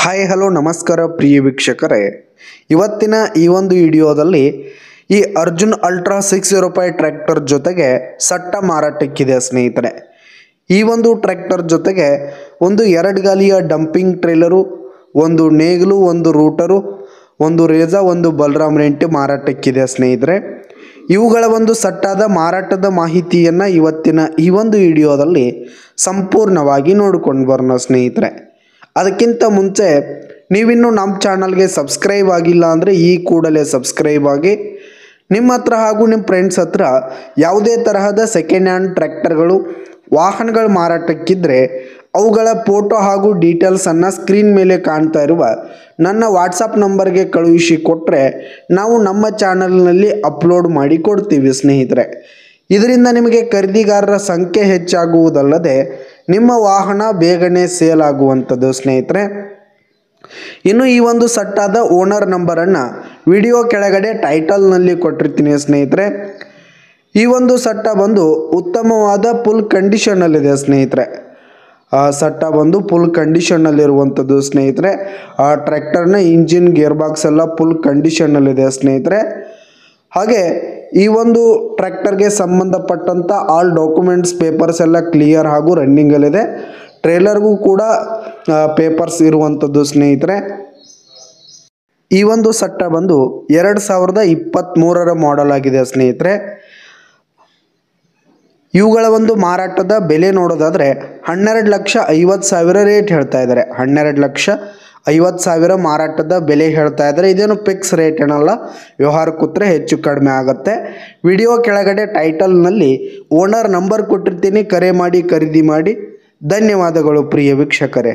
Hi hello ನಮಸ್ಕಾರ ಪ್ರಿಯ ವೀಕ್ಷಕರೇ, ಇವತ್ತಿನ ಈ ಒಂದು ವಿಡಿಯೋದಲ್ಲಿ ಈ ಅರ್ಜುನ್ ಅಲ್ಟ್ರಾ 605 ಟ್ರ್ಯಾಕ್ಟರ್ ಜೊತೆಗೆ ಸಟ್ಟ ಮಾರಾಟಕ್ಕಿದೆ ಸ್ನೇಹಿತರೆ. ಈ ಒಂದು ಟ್ರ್ಯಾಕ್ಟರ್ ಜೊತೆಗೆ ಒಂದು 2 ಗಾಲಿಯ ಡಂಪಿಂಗ್ ಟ್ರೇಲರು, ಒಂದು ನೇಗಿಲು, ಒಂದು ರೂಟರು, ಒಂದು ರೇಜಾ, ಒಂದು ಬಲರಾಮ್ ರೆಂಟಿ ಮಾರಾಟಕ್ಕಿದೆ ಸ್ನೇಹಿತರೆ. ಇವುಗಳ ಒಂದು ಸಟ್ಟಾದ ಮಾರಾಟದ ಮಾಹಿತಿಯನ್ನು ಇವತ್ತಿನ ಈ ಒಂದು ವಿಡಿಯೋದಲ್ಲಿ ಸಂಪೂರ್ಣವಾಗಿ ನೋಡಿಕೊಂಡು ಬರೋಣ ಸ್ನೇಹಿತರೆ. ಅದಕ್ಕಿಂತ ಮುಂಚೆ ನೀವಿನ್ನೂ ನಮ್ಮ ಚಾನಲ್ಗೆ ಸಬ್ಸ್ಕ್ರೈಬ್ ಆಗಿಲ್ಲ ಅಂದರೆ ಈ ಕೂಡಲೇ ಸಬ್ಸ್ಕ್ರೈಬ್ ಆಗಿ. ನಿಮ್ಮ ಹತ್ರ ಹಾಗೂ ನಿಮ್ಮ ಫ್ರೆಂಡ್ಸ್ ಹತ್ರ ಯಾವುದೇ ತರಹದ ಸೆಕೆಂಡ್ ಹ್ಯಾಂಡ್ ಟ್ರ್ಯಾಕ್ಟರ್ಗಳು, ವಾಹನಗಳು ಮಾರಾಟಕ್ಕಿದ್ದರೆ ಅವುಗಳ ಫೋಟೋ ಹಾಗೂ ಡೀಟೇಲ್ಸನ್ನು ಸ್ಕ್ರೀನ್ ಮೇಲೆ ಕಾಣ್ತಾ ಇರುವ ನನ್ನ ವಾಟ್ಸಪ್ ನಂಬರ್ಗೆ ಕಳುಹಿಸಿ ಕೊಟ್ಟರೆ ನಾವು ನಮ್ಮ ಚಾನಲ್ನಲ್ಲಿ ಅಪ್ಲೋಡ್ ಮಾಡಿ ಕೊಡ್ತೀವಿ ಸ್ನೇಹಿತರೆ. ಇದರಿಂದ ನಿಮಗೆ ಖರೀದಿಗಾರರ ಸಂಖ್ಯೆ ಹೆಚ್ಚಾಗುವುದಲ್ಲದೆ ನಿಮ್ಮ ವಾಹನ ಬೇಗನೆ ಸೇಲ್ ಆಗುವಂಥದ್ದು ಸ್ನೇಹಿತರೆ. ಇನ್ನು ಈ ಒಂದು ಸಟ್ಟಾದ ಓನರ್ ನಂಬರನ್ನು ವಿಡಿಯೋ ಕೆಳಗಡೆ ಟೈಟಲ್ನಲ್ಲಿ ಕೊಟ್ಟಿರ್ತೀನಿ ಸ್ನೇಹಿತರೆ. ಈ ಒಂದು ಸಟ್ಟ ಬಂದು ಉತ್ತಮವಾದ ಫುಲ್ ಕಂಡೀಷನಲ್ಲಿದೆ ಸ್ನೇಹಿತರೆ. ಸಟ್ಟ ಬಂದು ಫುಲ್ ಕಂಡೀಷನ್ನಲ್ಲಿರುವಂಥದ್ದು ಸ್ನೇಹಿತರೆ. ಆ ಟ್ರ್ಯಾಕ್ಟರ್ನ ಇಂಜಿನ್, ಗೇರ್ ಬಾಕ್ಸ್ ಎಲ್ಲ ಫುಲ್ ಕಂಡೀಷನ್ನಲ್ಲಿದೆ ಸ್ನೇಹಿತರೆ. ಹಾಗೆ ಈ ಒಂದು ಟ್ರ್ಯಾಕ್ಟರ್ಗೆ ಸಂಬಂಧಪಟ್ಟಂಥ ಆಲ್ ಡಾಕ್ಯುಮೆಂಟ್ಸ್, ಪೇಪರ್ಸ್ ಎಲ್ಲ ಕ್ಲಿಯರ್ ಹಾಗೂ ರನ್ನಿಂಗಲ್ಲಿದೆ. ಟ್ರೇಲರ್ಗೂ ಕೂಡ ಪೇಪರ್ಸ್ ಇರುವಂಥದ್ದು ಸ್ನೇಹಿತರೆ. ಈ ಒಂದು ಸಟ್ಟ ಬಂದು 2023ರ ಮಾಡೆಲ್ ಆಗಿದೆ ಸ್ನೇಹಿತರೆ. ಇವುಗಳ ಒಂದು ಮಾರಾಟದ ಬೆಲೆ ನೋಡೋದಾದರೆ 12,50,000 ರೇಟ್ ಹೇಳ್ತಾ ಇದ್ದಾರೆ. 12,50,000 ಮಾರಾಟದ ಬೆಲೆ ಹೇಳ್ತಾ ಇದ್ದಾರೆ. ಇದೇನು ಫಿಕ್ಸ್ ರೇಟ್ ಏನಲ್ಲ, ವ್ಯವಹಾರ ಕೂತ್ರೆ ಹೆಚ್ಚು ಕಡಿಮೆ ಆಗುತ್ತೆ. ವಿಡಿಯೋ ಕೆಳಗಡೆ ಟೈಟಲ್ನಲ್ಲಿ ಓನರ್ ನಂಬರ್ ಕೊಟ್ಟಿರ್ತೀನಿ, ಕರೆ ಮಾಡಿ ಖರೀದಿ ಮಾಡಿ. ಧನ್ಯವಾದಗಳು ಪ್ರಿಯ ವೀಕ್ಷಕರೇ.